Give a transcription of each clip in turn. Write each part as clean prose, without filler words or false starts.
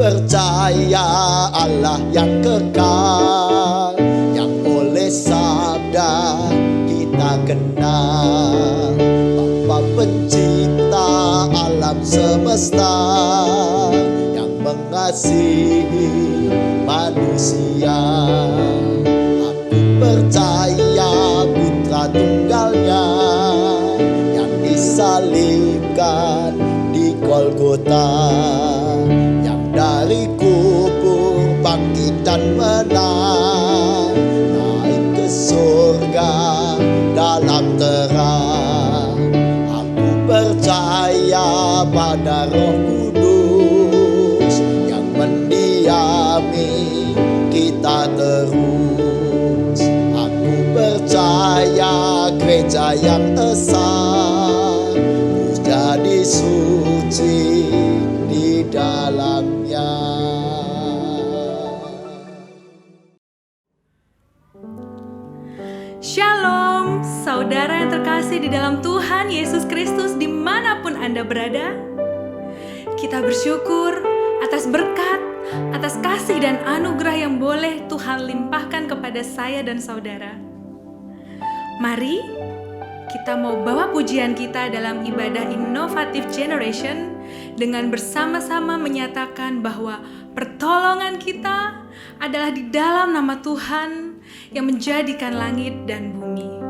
percaya Allah yang kekal, yang oleh sabda kita kenal. Bapa pencipta alam semesta, yang mengasihi manusia. Aku percaya putra tunggalnya yang disalibkan di Golgota, yang dari kubur bangkit dan menang, naik ke surga dalam terang. Aku percaya pada Roh Kudus yang mendiami kita terus. Aku percaya gereja yang esa, ku jadi suci di dalamnya. Shalom, saudara yang terkasih di dalam Tuhan Yesus Kristus dimanapun Anda berada. Kita bersyukur atas berkat, atas kasih dan anugerah yang boleh Tuhan limpahkan kepada saya dan saudara. Mari kita mau bawa pujian kita dalam ibadah Innovative Generation dengan bersama-sama menyatakan bahwa pertolongan kita adalah di dalam nama Tuhan yang menjadikan langit dan bumi.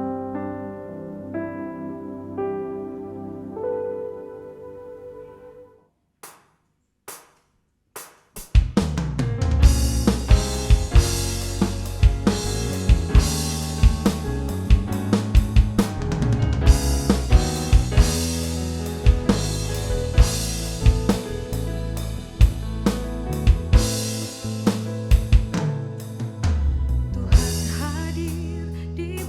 Tuhan hadir di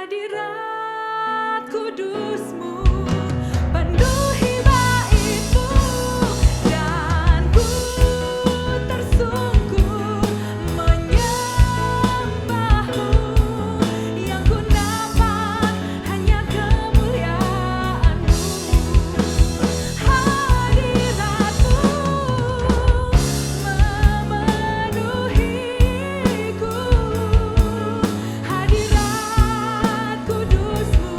hadirat kudus-Mu penuhi bait-Mu, dan ku tersungkur menyembah-Mu. Yang ku nampak hanya kemuliaan-Mu. Hadirat-Mu memenuhiku, hadirat kudus-Mu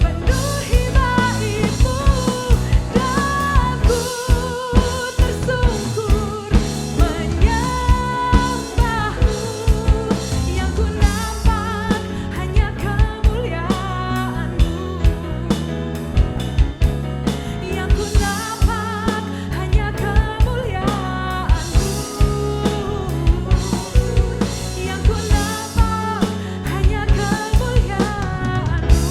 penuhi bait-Mu, dan ku tersungkur menyembah-Mu. Yang ku nampak hanya kemuliaan-Mu, yang ku nampak hanya kemuliaan-Mu, yang ku nampak hanya kemuliaan-Mu.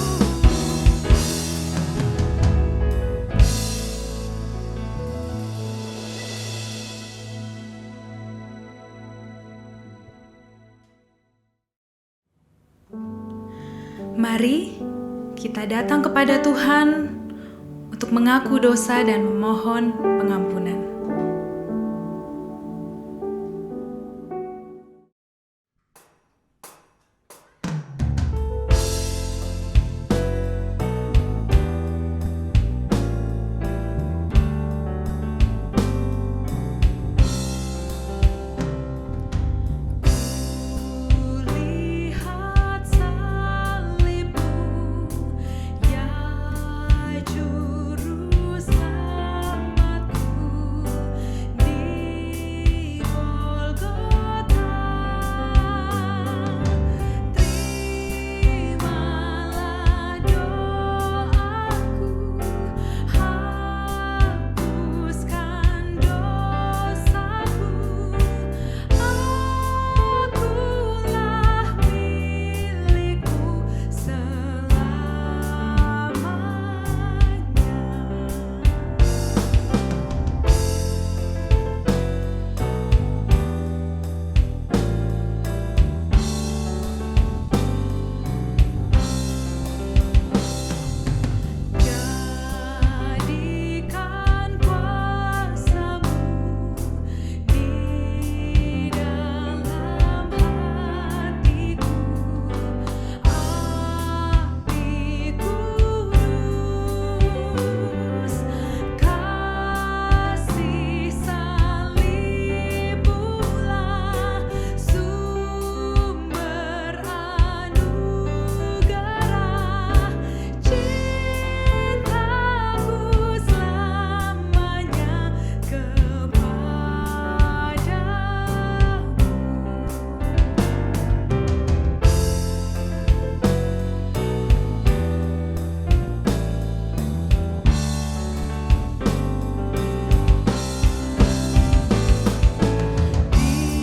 Mari kita datang kepada Tuhan untuk mengaku dosa dan memohon pengampunan. Kulihat salib-Mu, ya juru selamatku, di Golgota. Terimalah doaku, hapuskan dosaku. Akulah milik-Mu selamanya. Jadikan kuasa-Mu di dalam hatiku, api kudus, kasih salib-Mulah sumber anugerah, cinta-Mu selamanya kepadamu.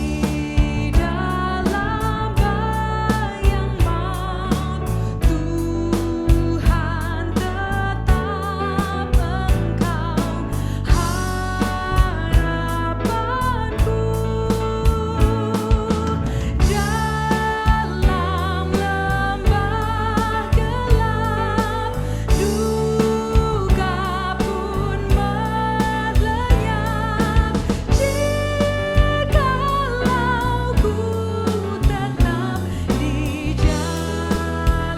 Di dalam bayang maut, Tuhan tetap Engkau harapanku. Dalam lembah gelap, duka pun melenyap, jikalau ku tetap di jalan.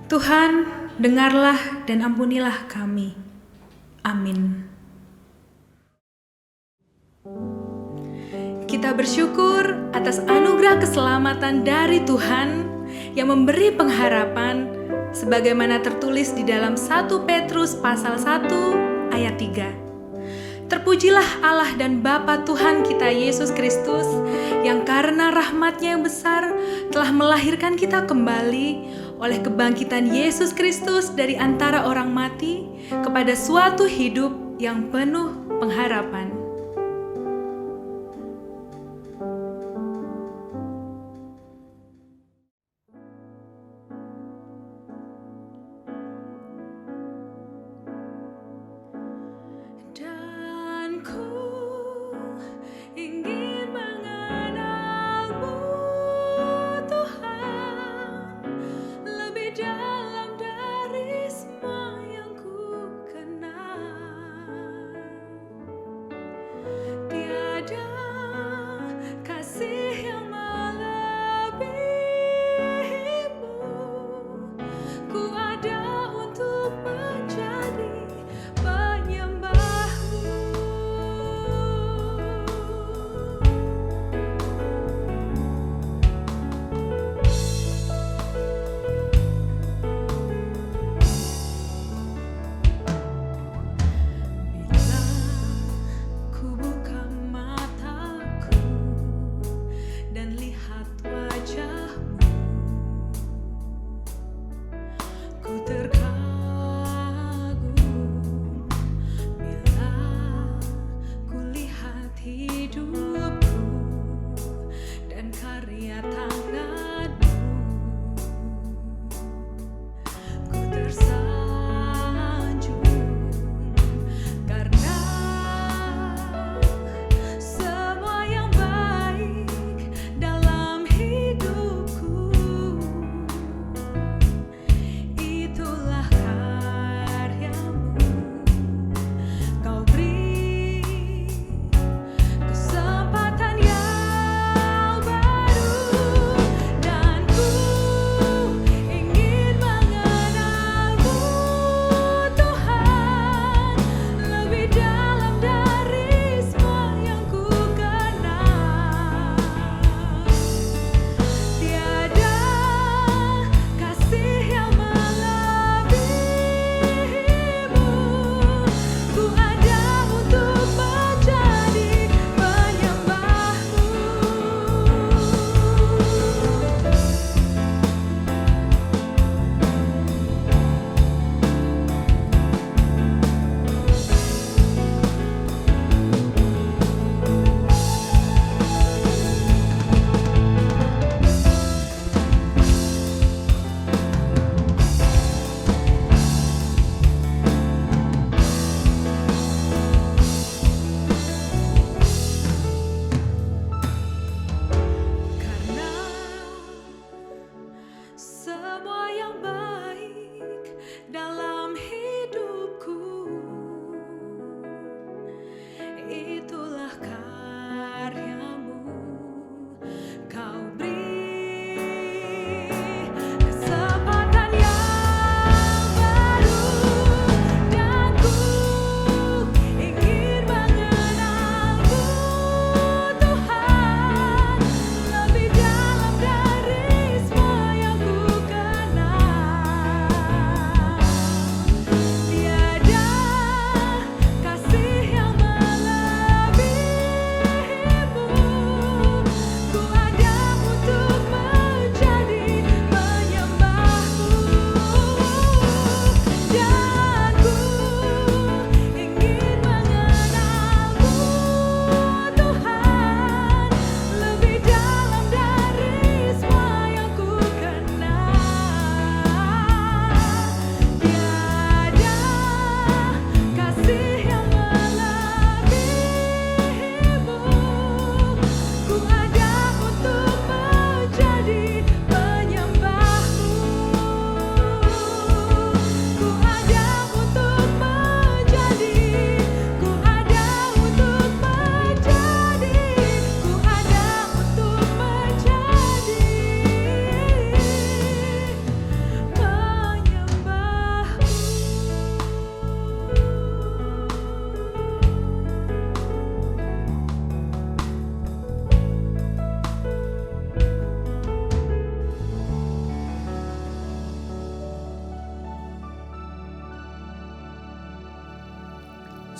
Tuhan, dengarlah dan ampunilah kami. Amin. Kita bersyukur atas anugerah keselamatan dari Tuhan yang memberi pengharapan sebagaimana tertulis di dalam 1 Petrus pasal 1 ayat 3. Terpujilah Allah dan Bapa Tuhan kita Yesus Kristus yang karena rahmat-Nya yang besar telah melahirkan kita kembali oleh kebangkitan Yesus Kristus dari antara orang mati kepada suatu hidup yang penuh pengharapan.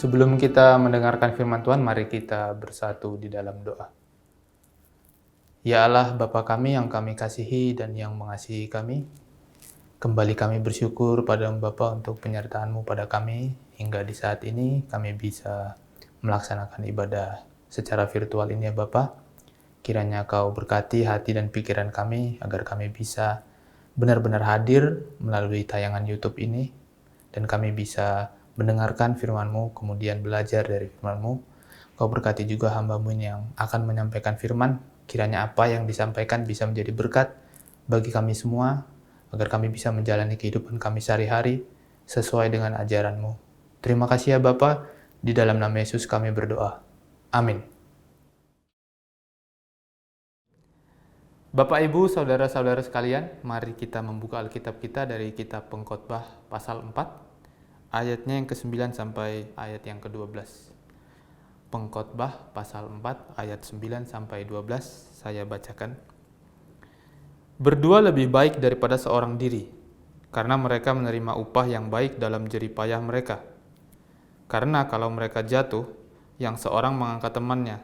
Sebelum kita mendengarkan firman Tuhan, mari kita bersatu di dalam doa. Ya Allah, Bapa kami yang kami kasihi dan yang mengasihi kami, kembali kami bersyukur pada Bapa untuk penyertaan-Mu pada kami, hingga di saat ini kami bisa melaksanakan ibadah secara virtual ini ya Bapa. Kiranya Kau berkati hati dan pikiran kami, agar kami bisa benar-benar hadir melalui tayangan YouTube ini, dan kami bisa mendengarkan firman-Mu, kemudian belajar dari firman-Mu. Kau berkati juga hamba-Mu ini yang akan menyampaikan firman, kiranya apa yang disampaikan bisa menjadi berkat bagi kami semua, agar kami bisa menjalani kehidupan kami sehari-hari sesuai dengan ajaran-Mu. Terima kasih ya Bapa, di dalam nama Yesus kami berdoa. Amin. Bapak, Ibu, Saudara-saudara sekalian, mari kita membuka Alkitab kita dari kitab Pengkhotbah pasal 4, ayatnya yang ke-9 sampai ayat yang ke-12. Pengkhotbah pasal 4 ayat 9 sampai 12 saya bacakan. Berdua lebih baik daripada seorang diri, karena mereka menerima upah yang baik dalam jerih payah mereka. Karena kalau mereka jatuh, yang seorang mengangkat temannya,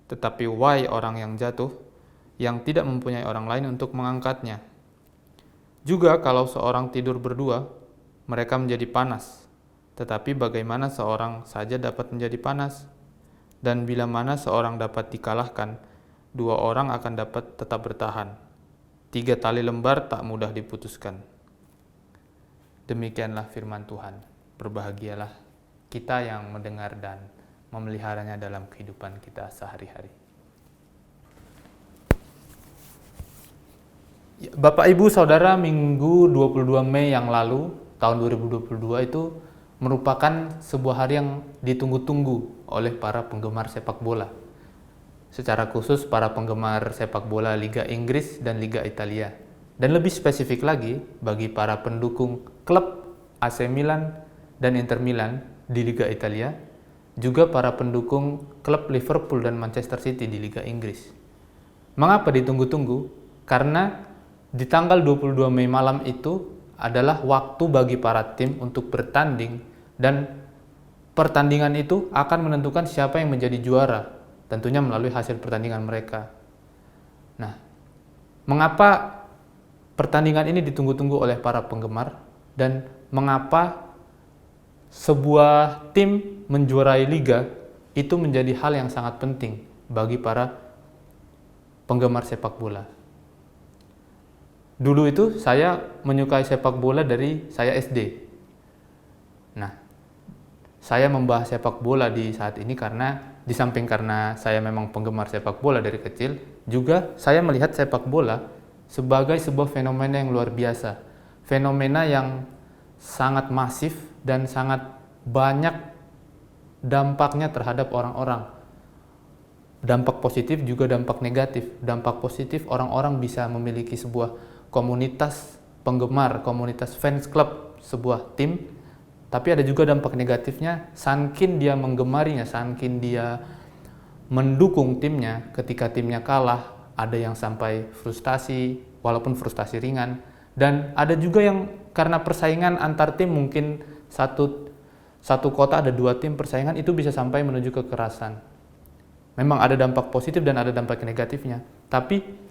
tetapi wai orang yang jatuh, yang tidak mempunyai orang lain untuk mengangkatnya. Juga kalau seorang tidur berdua, mereka menjadi panas. Tetapi bagaimana seorang saja dapat menjadi panas? Dan bila mana seorang dapat dikalahkan, dua orang akan dapat tetap bertahan. 3 tali lembar tak mudah diputuskan. Demikianlah firman Tuhan. Berbahagialah kita yang mendengar dan memeliharanya dalam kehidupan kita sehari-hari. Bapak, Ibu, Saudara, Minggu 22 Mei yang lalu, tahun 2022 itu merupakan sebuah hari yang ditunggu-tunggu oleh para penggemar sepak bola. Secara khusus para penggemar sepak bola Liga Inggris dan Liga Italia. Dan lebih spesifik lagi bagi para pendukung klub AC Milan dan Inter Milan di Liga Italia, juga para pendukung klub Liverpool dan Manchester City di Liga Inggris. Mengapa ditunggu-tunggu? Karena di tanggal 22 Mei malam itu adalah waktu bagi para tim untuk bertanding, dan pertandingan itu akan menentukan siapa yang menjadi juara, tentunya melalui hasil pertandingan mereka. Nah, mengapa pertandingan ini ditunggu-tunggu oleh para penggemar, dan mengapa sebuah tim menjuarai liga itu menjadi hal yang sangat penting bagi para penggemar sepak bola? Dulu itu saya menyukai sepak bola dari saya SD. Nah, saya membahas sepak bola di saat ini karena di samping karena saya memang penggemar sepak bola dari kecil, juga saya melihat sepak bola sebagai sebuah fenomena yang luar biasa. Fenomena yang sangat masif dan sangat banyak dampaknya terhadap orang-orang. Dampak positif juga dampak negatif. Dampak positif, orang-orang bisa memiliki sebuah komunitas penggemar, komunitas fans club sebuah tim, tapi ada juga dampak negatifnya, saking dia menggemarinya, saking dia mendukung timnya, ketika timnya kalah, ada yang sampai frustasi, walaupun frustasi ringan, dan ada juga yang karena persaingan antar tim, mungkin satu kota ada 2 tim persaingan, itu bisa sampai menuju kekerasan. Memang ada dampak positif dan ada dampak negatifnya, tapi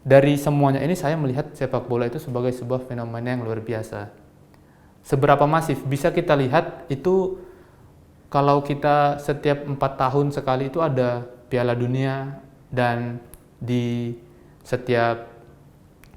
dari semuanya ini saya melihat sepak bola itu sebagai sebuah fenomena yang luar biasa. Seberapa masif bisa kita lihat itu kalau kita setiap 4 tahun sekali itu ada Piala Dunia, dan di setiap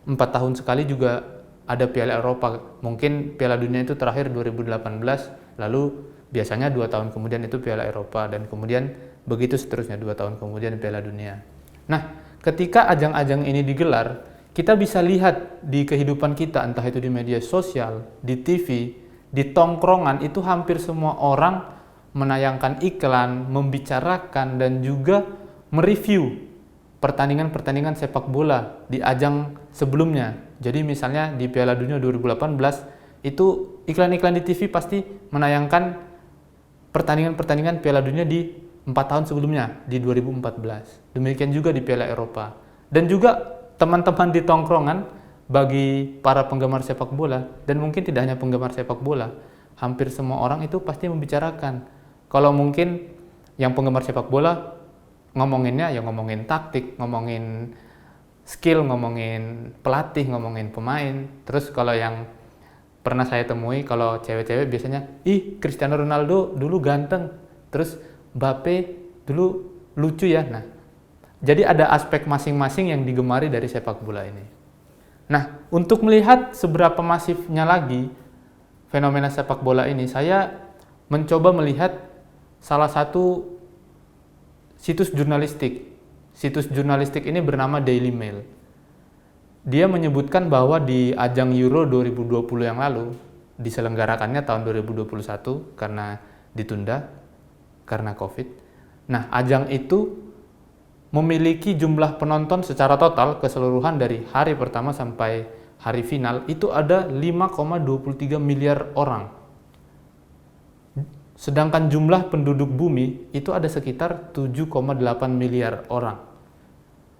4 tahun sekali juga ada Piala Eropa. Mungkin Piala Dunia itu terakhir 2018, lalu biasanya 2 tahun kemudian itu Piala Eropa, dan kemudian begitu seterusnya 2 tahun kemudian Piala Dunia. Nah, ketika ajang-ajang ini digelar, kita bisa lihat di kehidupan kita, entah itu di media sosial, di TV, di tongkrongan, itu hampir semua orang menayangkan iklan, membicarakan, dan juga mereview pertandingan-pertandingan sepak bola di ajang sebelumnya. Jadi misalnya di Piala Dunia 2018, itu iklan-iklan di TV pasti menayangkan pertandingan-pertandingan Piala Dunia di 4 tahun sebelumnya, di 2014. Demikian juga di Piala Eropa. Dan juga teman-teman di tongkrongan, bagi para penggemar sepak bola, dan mungkin tidak hanya penggemar sepak bola, hampir semua orang itu pasti membicarakan Kalau mungkin yang penggemar sepak bola ngomonginnya ya ngomongin taktik, ngomongin skill, ngomongin pelatih, ngomongin pemain. Terus kalau yang pernah saya temui, kalau cewek-cewek biasanya, ih Cristiano Ronaldo dulu ganteng, terus Mbappe dulu lucu ya. Nah, jadi ada aspek masing-masing yang digemari dari sepak bola ini. Nah, untuk melihat seberapa masifnya lagi fenomena sepak bola ini, saya mencoba melihat salah satu situs jurnalistik. Situs jurnalistik ini bernama Daily Mail. Dia menyebutkan bahwa di ajang Euro 2020 yang lalu, diselenggarakannya tahun 2021 karena ditunda karena COVID. Nah, ajang itu memiliki jumlah penonton secara total keseluruhan dari hari pertama sampai hari final itu ada 5,23 miliar orang. Sedangkan jumlah penduduk bumi itu ada sekitar 7,8 miliar orang.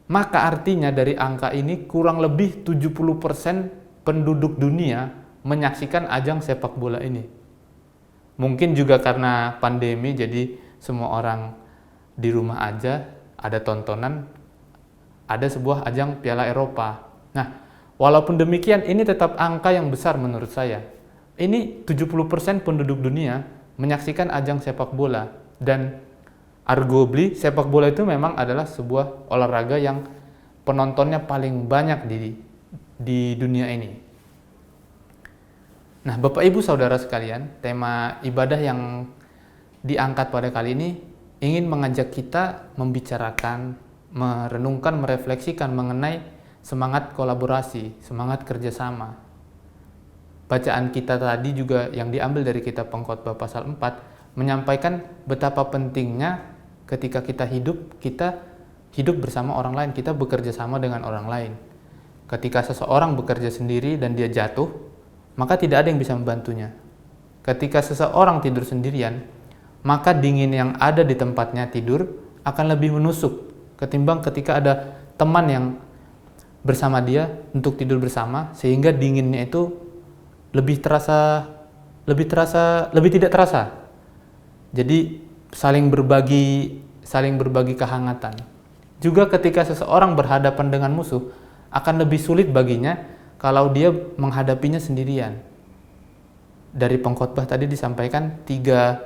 Maka artinya dari angka ini kurang lebih 70% penduduk dunia menyaksikan ajang sepak bola ini. Mungkin juga karena pandemi jadi semua orang di rumah aja, ada tontonan, ada sebuah ajang Piala Eropa. Nah, walaupun demikian ini tetap angka yang besar menurut saya. Ini 70% penduduk dunia menyaksikan ajang sepak bola, dan arguably sepak bola itu memang adalah sebuah olahraga yang penontonnya paling banyak di dunia ini. Nah, Bapak Ibu Saudara sekalian, tema ibadah yang diangkat pada kali ini ingin mengajak kita membicarakan, merenungkan, merefleksikan mengenai semangat kolaborasi, semangat kerjasama. Bacaan kita tadi juga yang diambil dari kitab Pengkhotbah pasal 4 menyampaikan betapa pentingnya ketika kita hidup bersama orang lain, kita bekerja sama dengan orang lain. Ketika seseorang bekerja sendiri dan dia jatuh, maka tidak ada yang bisa membantunya. Ketika seseorang tidur sendirian, maka dingin yang ada di tempatnya tidur akan lebih menusuk ketimbang ketika ada teman yang bersama dia untuk tidur bersama, sehingga dinginnya itu lebih tidak terasa. Jadi saling berbagi kehangatan. Juga ketika seseorang berhadapan dengan musuh, akan lebih sulit baginya kalau dia menghadapinya sendirian. Dari pengkhotbah tadi disampaikan tiga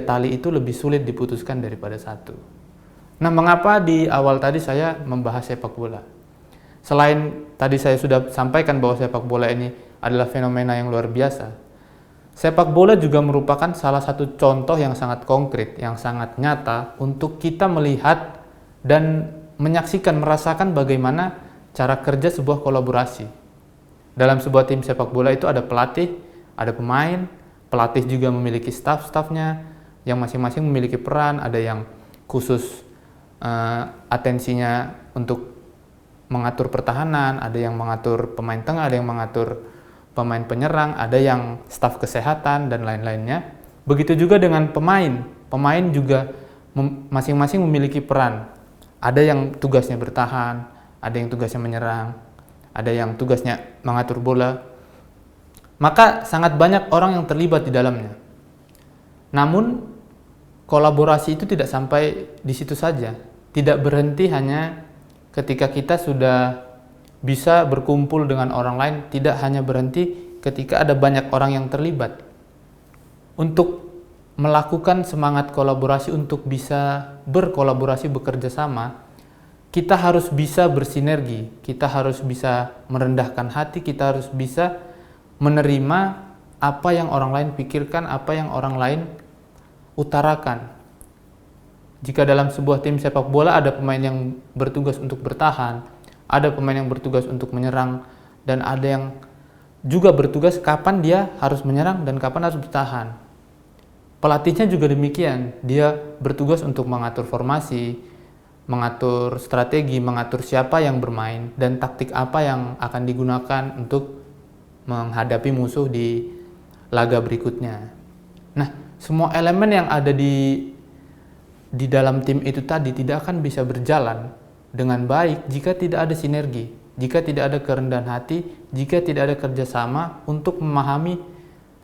tali itu lebih sulit diputuskan daripada satu. Nah, mengapa di awal tadi saya membahas sepak bola? Selain tadi saya sudah sampaikan bahwa sepak bola ini adalah fenomena yang luar biasa, sepak bola juga merupakan salah satu contoh yang sangat konkret, yang sangat nyata untuk kita melihat dan menyaksikan, merasakan bagaimana cara kerja sebuah kolaborasi. Dalam sebuah tim sepak bola itu ada pelatih, ada pemain, pelatih juga memiliki staff-staffnya yang masing-masing memiliki peran, ada yang khusus atensinya untuk mengatur pertahanan, ada yang mengatur pemain tengah, ada yang mengatur pemain penyerang, ada yang staf kesehatan dan lain-lainnya. Begitu juga dengan pemain. Pemain juga masing-masing memiliki peran. Ada yang tugasnya bertahan, ada yang tugasnya menyerang, ada yang tugasnya mengatur bola. Maka sangat banyak orang yang terlibat di dalamnya. Namun kolaborasi itu tidak sampai di situ saja. Tidak berhenti hanya ketika kita sudah bisa berkumpul dengan orang lain, tidak hanya berhenti ketika ada banyak orang yang terlibat. Untuk melakukan semangat kolaborasi, untuk bisa berkolaborasi, bekerja sama, kita harus bisa bersinergi, kita harus bisa merendahkan hati, kita harus bisa menerima apa yang orang lain pikirkan, apa yang orang lain utarakan. Jika dalam sebuah tim sepak bola ada pemain yang bertugas untuk bertahan, ada pemain yang bertugas untuk menyerang, dan ada yang juga bertugas kapan dia harus menyerang dan kapan harus bertahan. Pelatihnya juga demikian, dia bertugas untuk mengatur formasi, mengatur strategi, mengatur siapa yang bermain, dan taktik apa yang akan digunakan untuk menghadapi musuh di laga berikutnya. Nah, semua elemen yang ada di dalam tim itu tadi tidak akan bisa berjalan dengan baik jika tidak ada sinergi, jika tidak ada kerendahan hati, jika tidak ada kerjasama untuk memahami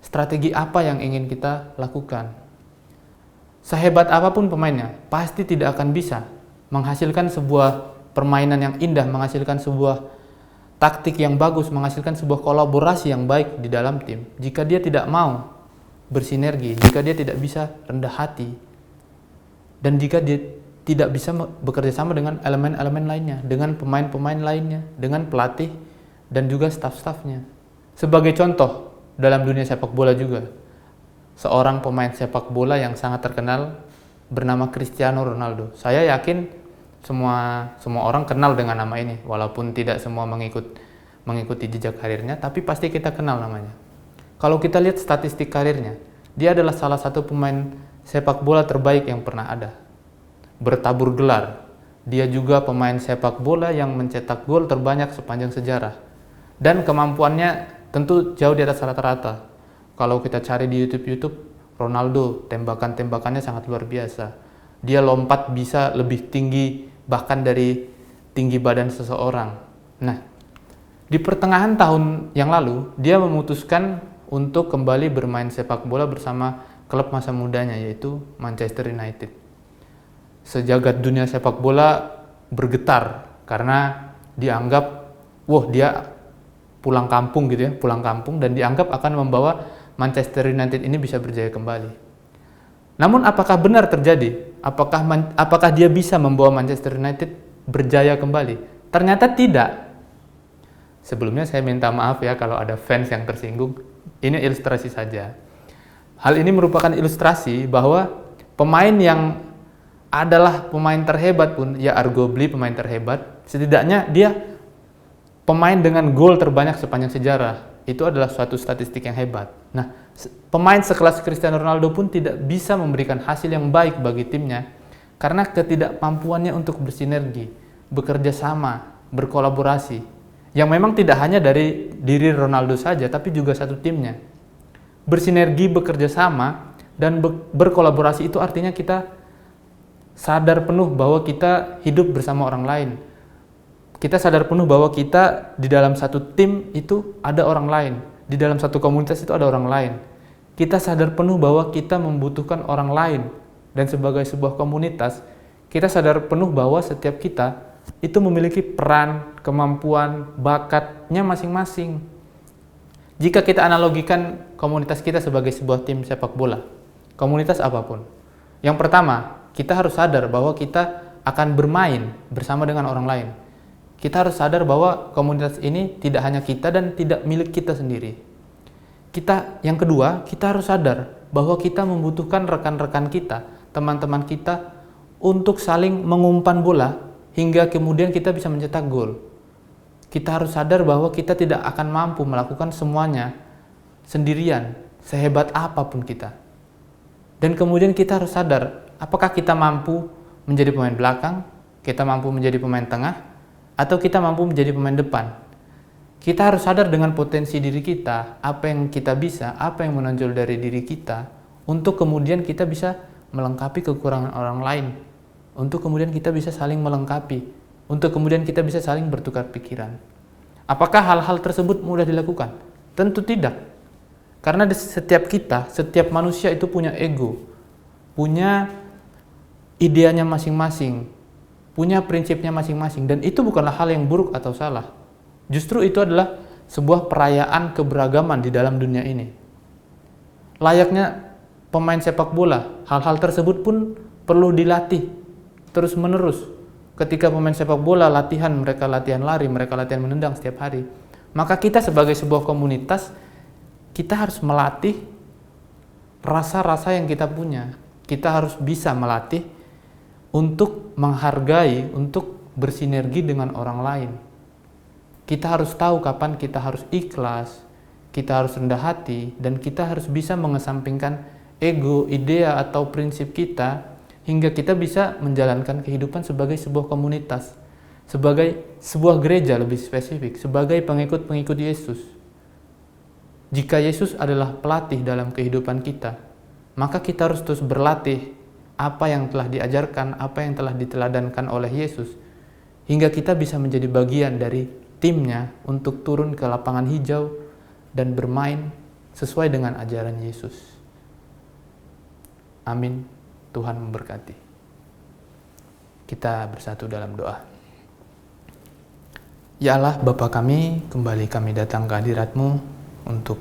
strategi apa yang ingin kita lakukan. sehebat apapun pemainnya, pasti tidak akan bisa menghasilkan sebuah permainan yang indah, menghasilkan sebuah taktik yang bagus, menghasilkan sebuah kolaborasi yang baik di dalam tim jika dia tidak mau bersinergi, jika dia tidak bisa rendah hati, dan jika dia tidak bisa bekerja sama dengan elemen-elemen lainnya, dengan pemain-pemain lainnya, dengan pelatih dan juga staf-stafnya. Sebagai contoh dalam dunia sepak bola juga, seorang pemain sepak bola yang sangat terkenal bernama Cristiano Ronaldo. Saya yakin semua orang kenal dengan nama ini, walaupun tidak semua mengikuti jejak karirnya, tapi pasti kita kenal namanya. Kalau kita lihat statistik karirnya, dia adalah salah satu pemain sepak bola terbaik yang pernah ada. Bertabur gelar, dia juga pemain sepak bola yang mencetak gol terbanyak sepanjang sejarah. Dan kemampuannya tentu jauh di atas rata-rata. Kalau kita cari di YouTube, Ronaldo, tembakan-tembakannya sangat luar biasa. Dia lompat bisa lebih tinggi bahkan dari tinggi badan seseorang. Nah, di pertengahan tahun yang lalu, dia memutuskan untuk kembali bermain sepak bola bersama klub masa mudanya, yaitu Manchester United. Sejagat dunia sepak bola bergetar karena dianggap, dia pulang kampung gitu ya, dan dianggap akan membawa Manchester United ini bisa berjaya kembali. Namun apakah benar terjadi? Apakah dia bisa membawa Manchester United berjaya kembali? Ternyata tidak. Sebelumnya saya minta maaf ya kalau ada fans yang tersinggung. Ini ilustrasi saja. Hal ini merupakan ilustrasi bahwa pemain yang adalah pemain terhebat pun, ya arguably pemain terhebat, setidaknya dia pemain dengan gol terbanyak sepanjang sejarah. Itu adalah suatu statistik yang hebat. Nah, pemain sekelas Cristiano Ronaldo pun tidak bisa memberikan hasil yang baik bagi timnya karena ketidakmampuannya untuk bersinergi, bekerja sama, berkolaborasi. Yang memang tidak hanya dari diri Ronaldo saja, tapi juga satu timnya. Bersinergi, bekerja sama, dan berkolaborasi itu artinya kita sadar penuh bahwa kita hidup bersama orang lain. Kita sadar penuh bahwa kita di dalam satu tim itu ada orang lain. Di dalam satu komunitas itu ada orang lain. Kita sadar penuh bahwa kita membutuhkan orang lain. Dan sebagai sebuah komunitas, kita sadar penuh bahwa setiap kita itu memiliki peran, kemampuan, bakatnya masing-masing. Jika kita analogikan komunitas kita sebagai sebuah tim sepak bola, komunitas apapun. Yang pertama, kita harus sadar bahwa kita akan bermain bersama dengan orang lain. Kita harus sadar bahwa komunitas ini tidak hanya kita dan tidak milik kita sendiri. Yang kedua, kita harus sadar bahwa kita membutuhkan rekan-rekan kita, teman-teman kita untuk saling mengumpan bola hingga kemudian kita bisa mencetak gol. Kita harus sadar bahwa kita tidak akan mampu melakukan semuanya sendirian, sehebat apapun kita. Dan kemudian kita harus sadar, apakah kita mampu menjadi pemain belakang, kita mampu menjadi pemain tengah, atau kita mampu menjadi pemain depan. Kita harus sadar dengan potensi diri kita, apa yang kita bisa, apa yang menonjol dari diri kita, untuk kemudian kita bisa melengkapi kekurangan orang lain, untuk kemudian kita bisa saling melengkapi, untuk kemudian kita bisa saling bertukar pikiran. Apakah hal-hal tersebut mudah dilakukan? Tentu tidak. Karena di setiap kita, setiap manusia itu punya ego, punya ideanya masing-masing, punya prinsipnya masing-masing, dan itu bukanlah hal yang buruk atau salah. Justru itu adalah sebuah perayaan keberagaman di dalam dunia ini. Layaknya pemain sepak bola, hal-hal tersebut pun perlu dilatih terus-menerus. Ketika pemain sepak bola mereka latihan lari, mereka latihan menendang setiap hari. Maka kita sebagai sebuah komunitas, kita harus melatih rasa-rasa yang kita punya. Kita harus bisa melatih untuk menghargai, untuk bersinergi dengan orang lain. Kita harus tahu kapan kita harus ikhlas, kita harus rendah hati, dan kita harus bisa mengesampingkan ego, idea, atau prinsip kita, hingga kita bisa menjalankan kehidupan sebagai sebuah komunitas, sebagai sebuah gereja lebih spesifik, sebagai pengikut-pengikut Yesus. Jika Yesus adalah pelatih dalam kehidupan kita, maka kita harus terus berlatih apa yang telah diajarkan, apa yang telah diteladankan oleh Yesus, hingga kita bisa menjadi bagian dari timnya untuk turun ke lapangan hijau dan bermain sesuai dengan ajaran Yesus. Amin. Tuhan memberkati. Kita bersatu dalam doa. Ya Allah, Bapa kami, kembali kami datang ke hadirat-Mu untuk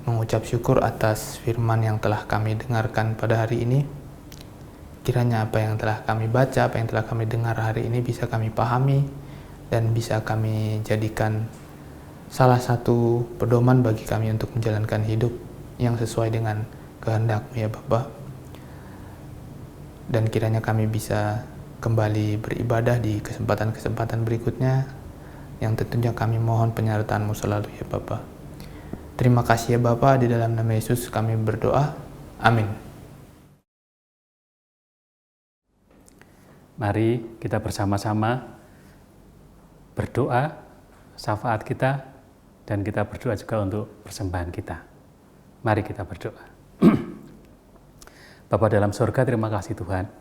mengucap syukur atas firman yang telah kami dengarkan pada hari ini. Kiranya apa yang telah kami baca, apa yang telah kami dengar hari ini bisa kami pahami dan bisa kami jadikan salah satu pedoman bagi kami untuk menjalankan hidup yang sesuai dengan kehendak-Mu ya Bapa. Dan kiranya kami bisa kembali beribadah di kesempatan-kesempatan berikutnya, yang tentunya kami mohon penyertaan-Mu selalu ya Bapa. Terima kasih ya Bapa, di dalam nama Yesus kami berdoa. Amin. Mari kita bersama-sama berdoa, syafaat kita, dan kita berdoa juga untuk persembahan kita. Mari kita berdoa. Bapa dalam surga, terima kasih Tuhan.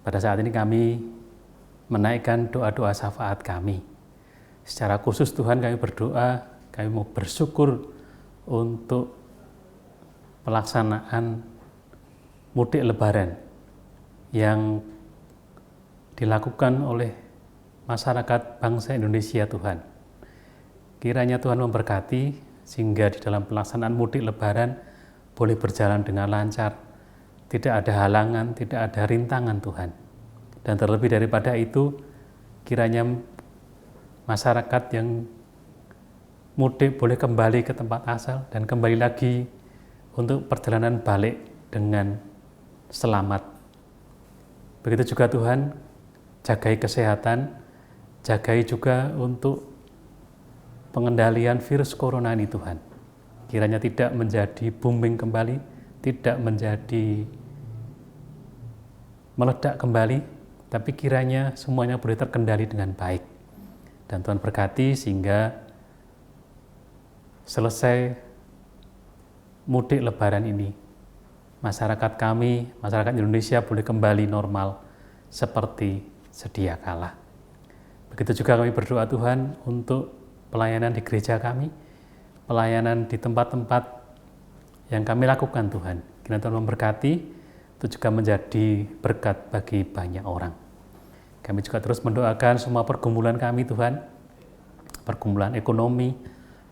Pada saat ini kami menaikkan doa-doa syafaat kami. Secara khusus Tuhan kami berdoa, kami mau bersyukur untuk pelaksanaan mudik lebaran yang dilakukan oleh masyarakat bangsa Indonesia Tuhan. Kiranya Tuhan memberkati sehingga di dalam pelaksanaan mudik lebaran boleh berjalan dengan lancar, tidak ada halangan, tidak ada rintangan Tuhan. Dan terlebih daripada itu, kiranya masyarakat yang mudik boleh kembali ke tempat asal dan kembali lagi untuk perjalanan balik dengan selamat. Begitu juga Tuhan, jagai kesehatan, jagai juga untuk pengendalian virus corona ini Tuhan. Kiranya tidak menjadi booming kembali, tidak menjadi meledak kembali, tapi kiranya semuanya boleh terkendali dengan baik. Dan Tuhan berkati sehingga selesai mudik lebaran ini, masyarakat kami, masyarakat Indonesia boleh kembali normal seperti sedia kala. Begitu juga kami berdoa Tuhan untuk pelayanan di gereja kami, pelayanan di tempat-tempat yang kami lakukan Tuhan. Kiranya Tuhan memberkati, itu juga menjadi berkat bagi banyak orang. Kami juga terus mendoakan semua pergumulan kami Tuhan, pergumulan ekonomi,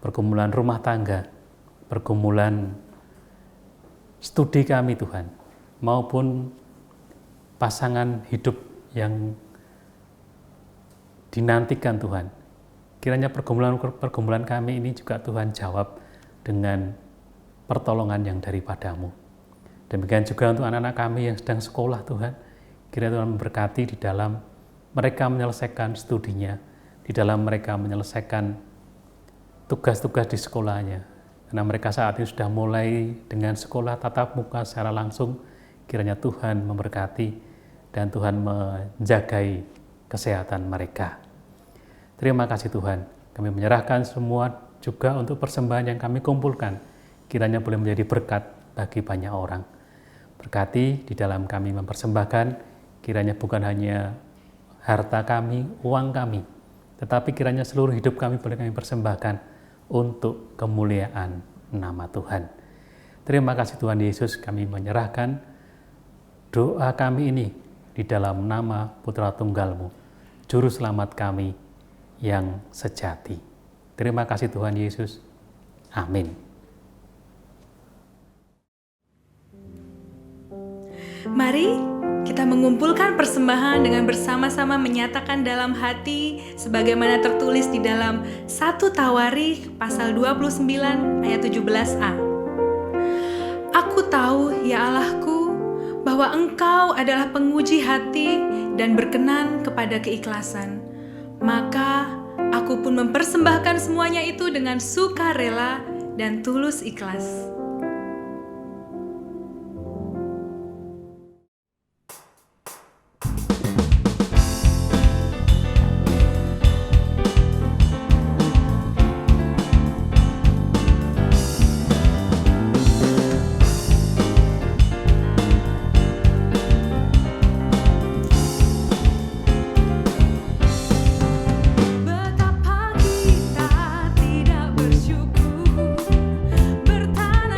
pergumulan rumah tangga, pergumulan studi kami Tuhan, maupun pasangan hidup yang dinantikan Tuhan. Kiranya pergumulan kami ini juga Tuhan jawab dengan pertolongan yang daripada-Mu. Demikian juga untuk anak-anak kami yang sedang sekolah Tuhan, kiranya Tuhan memberkati di dalam mereka menyelesaikan studinya, di dalam mereka menyelesaikan tugas-tugas di sekolahnya. Karena mereka saat ini sudah mulai dengan sekolah tatap muka secara langsung, kiranya Tuhan memberkati dan Tuhan menjagai kesehatan mereka. Terima kasih Tuhan, kami menyerahkan semua juga untuk persembahan yang kami kumpulkan, kiranya boleh menjadi berkat bagi banyak orang. Berkati di dalam kami mempersembahkan, kiranya bukan hanya harta kami, uang kami, tetapi kiranya seluruh hidup kami boleh kami persembahkan untuk kemuliaan nama Tuhan. Terima kasih Tuhan Yesus, kami menyerahkan doa kami ini di dalam nama Putra Tunggal-Mu, Juru Selamat kami yang sejati. Terima kasih Tuhan Yesus. Amin. Mari kita mengumpulkan persembahan dengan bersama-sama menyatakan dalam hati sebagaimana tertulis di dalam 1 Tawarikh pasal 29 ayat 17a. Aku tahu ya Allahku bahwa Engkau adalah penguji hati dan berkenan kepada keikhlasan. Maka aku pun mempersembahkan semuanya itu dengan sukarela dan tulus ikhlas. Betapa kita tidak bersyukur, bertanam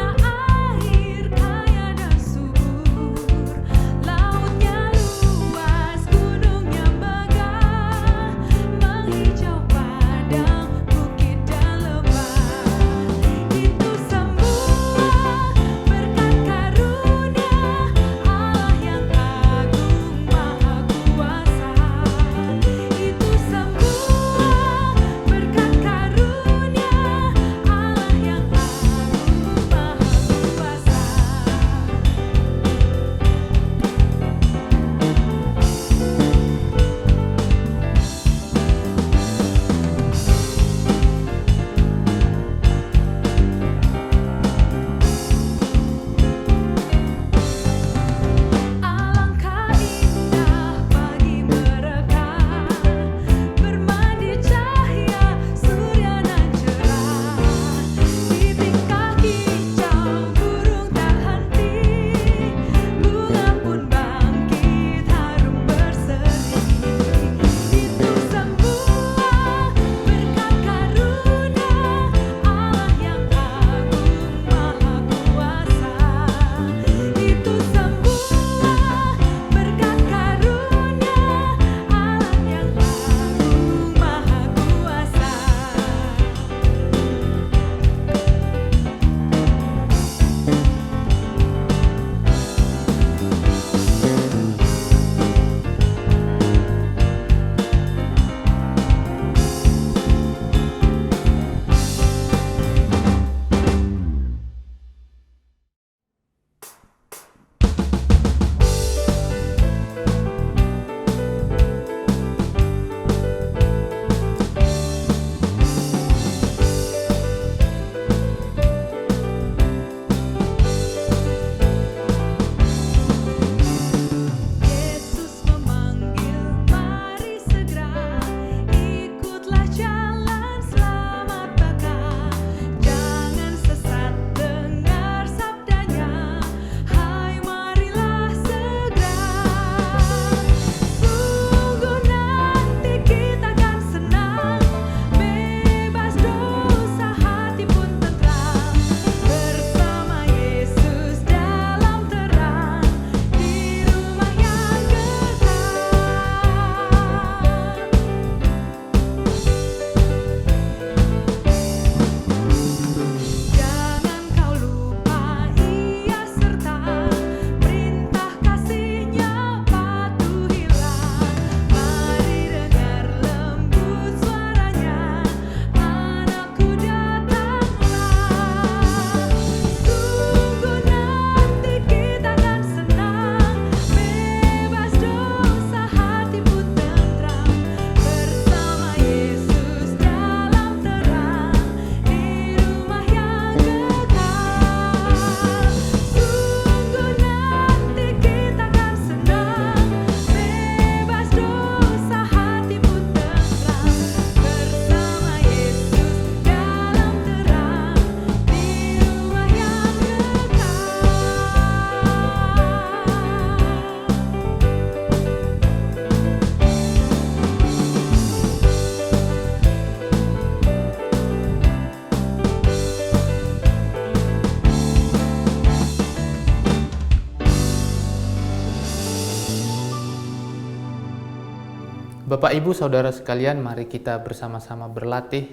Bapak, Ibu, Saudara sekalian, mari kita bersama-sama berlatih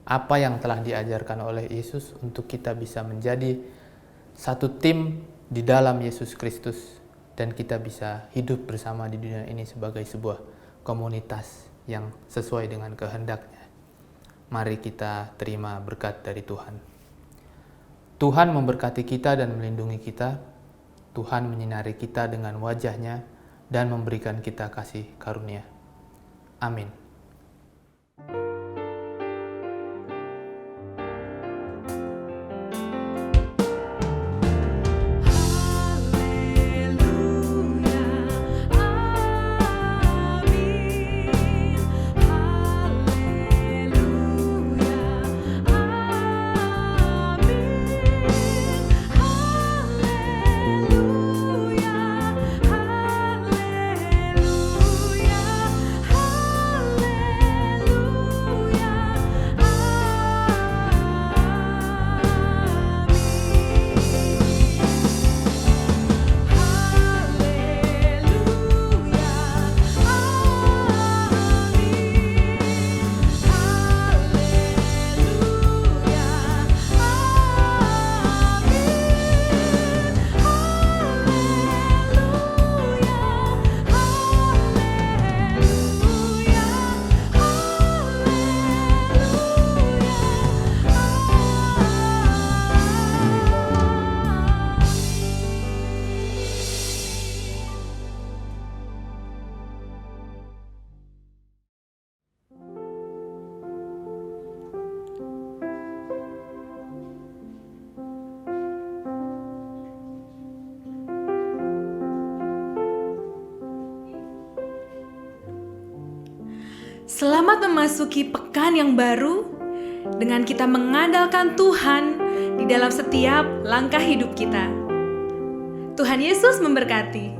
apa yang telah diajarkan oleh Yesus untuk kita bisa menjadi satu tim di dalam Yesus Kristus dan kita bisa hidup bersama di dunia ini sebagai sebuah komunitas yang sesuai dengan kehendaknya. Mari kita terima berkat dari Tuhan. Tuhan memberkati kita dan melindungi kita. Tuhan menyinari kita dengan wajah-Nya dan memberikan kita kasih karunia. Amin. Selamat memasuki pekan yang baru dengan kita mengandalkan Tuhan di dalam setiap langkah hidup kita. Tuhan Yesus memberkati.